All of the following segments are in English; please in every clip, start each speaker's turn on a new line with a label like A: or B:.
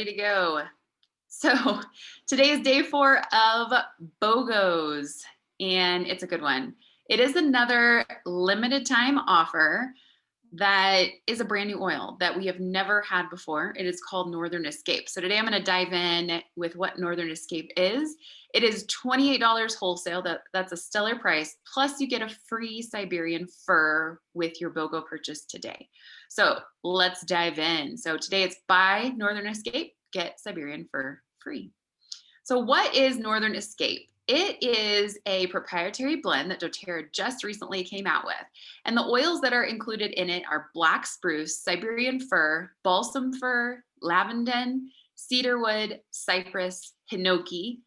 A: Ready to go. So today is day 4 of BOGOs, and it's a good one. It is another limited time offer that is a brand new oil that we have never had before. It is called Northern Escape. So today I'm going to dive in with what Northern Escape is. It is $28 wholesale. That's a stellar price. Plus you get a free Siberian fir with your BOGO purchase today. So let's dive in. So today it's buy Northern Escape, get Siberian fir free. So what is Northern Escape? It is a proprietary blend that doTERRA just recently came out with. And the oils that are included in it are Black Spruce, Siberian Fir, Balsam Fir, Lavadin, Cedarwood, Cypress, Hinoki,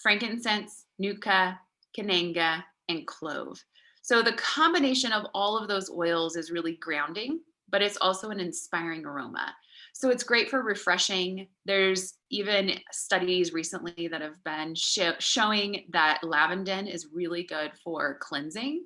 A: Frankincense, Nootka, Cananga, and Clove. So the combination of all of those oils is really grounding, but it's also an inspiring aroma. So it's great for refreshing. There's even studies recently that have been showing that lavandin is really good for cleansing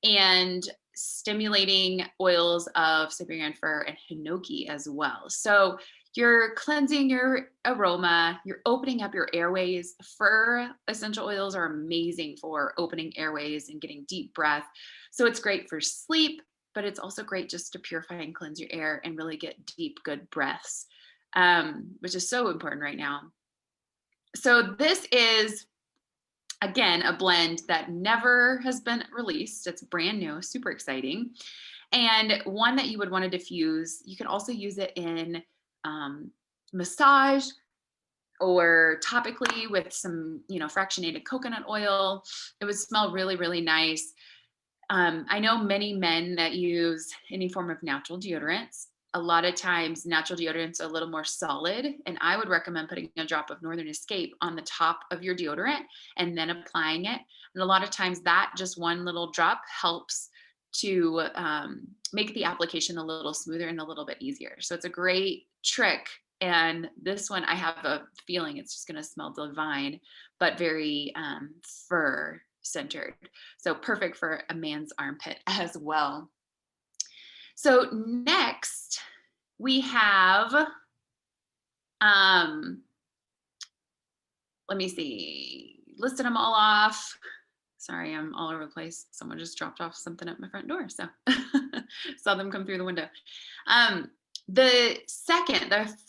A: and stimulating oils of Siberian fir and Hinoki as well. So you're cleansing your aroma, you're opening up your airways. Fir essential oils are amazing for opening airways and getting deep breath. So it's great for sleep, but it's also great just to purify and cleanse your air and really get deep, good breaths, which is so important right now. So this is, again, a blend that never has been released. It's brand new, super exciting. And one that you would want to diffuse. You can also use it in massage or topically with some, fractionated coconut oil. It would smell really, really nice. I know many men that use any form of natural deodorants. A lot of times natural deodorants are a little more solid, and I would recommend putting a drop of Northern Escape on the top of your deodorant and then applying it. And a lot of times that just one little drop helps to make the application a little smoother and a little bit easier. So it's a great trick. And this one, I have a feeling it's just going to smell divine, but very fir centered. So perfect for a man's armpit as well. So next we have, let me see, listed them all off. Sorry, I'm all over the place. Someone just dropped off something at my front door. So saw them come through the window. The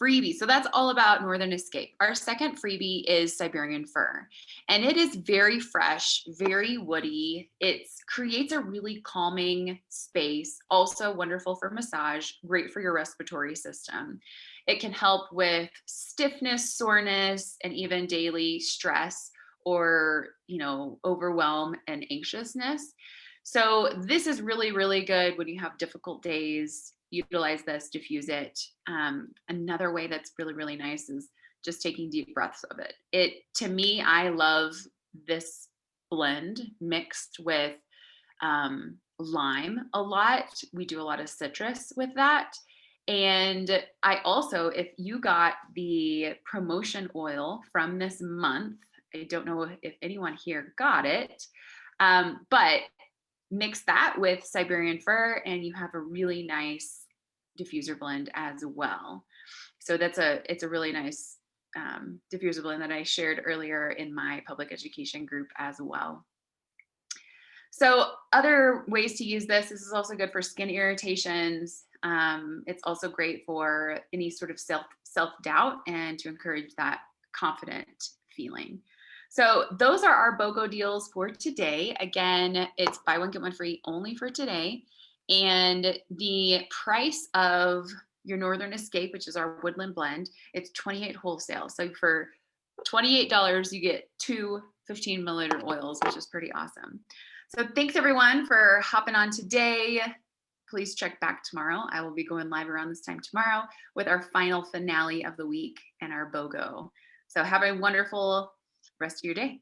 A: freebie, so that's all about Northern Escape. Our second freebie is Siberian Fir, and it is very fresh, very woody. It creates a really calming space, also wonderful for massage, great for your respiratory system. It can help with stiffness, soreness, and even daily stress or, overwhelm and anxiousness. So this is really, really good when you have difficult days. Utilize this, diffuse it. Another way that's really, really nice is just taking deep breaths of it. To me, I love this blend mixed with lime a lot. We do a lot of citrus with that. And I also, if you got the promotion oil from this month, I don't know if anyone here got it, but mix that with Siberian Fir and you have a really nice diffuser blend as well. So it's a really nice diffuser blend that I shared earlier in my public education group as well. So other ways to use this is also good for skin irritations. It's also great for any sort of self-doubt and to encourage that confident feeling. So those are our BOGO deals for today. Again, it's buy one, get one free only for today. And the price of your Northern Escape, which is our woodland blend, it's $28 wholesale. So for $28, you get 2 15 milliliter oils, which is pretty awesome. So thanks everyone for hopping on today. Please check back tomorrow. I will be going live around this time tomorrow with our final finale of the week and our BOGO. So have a wonderful rest of your day.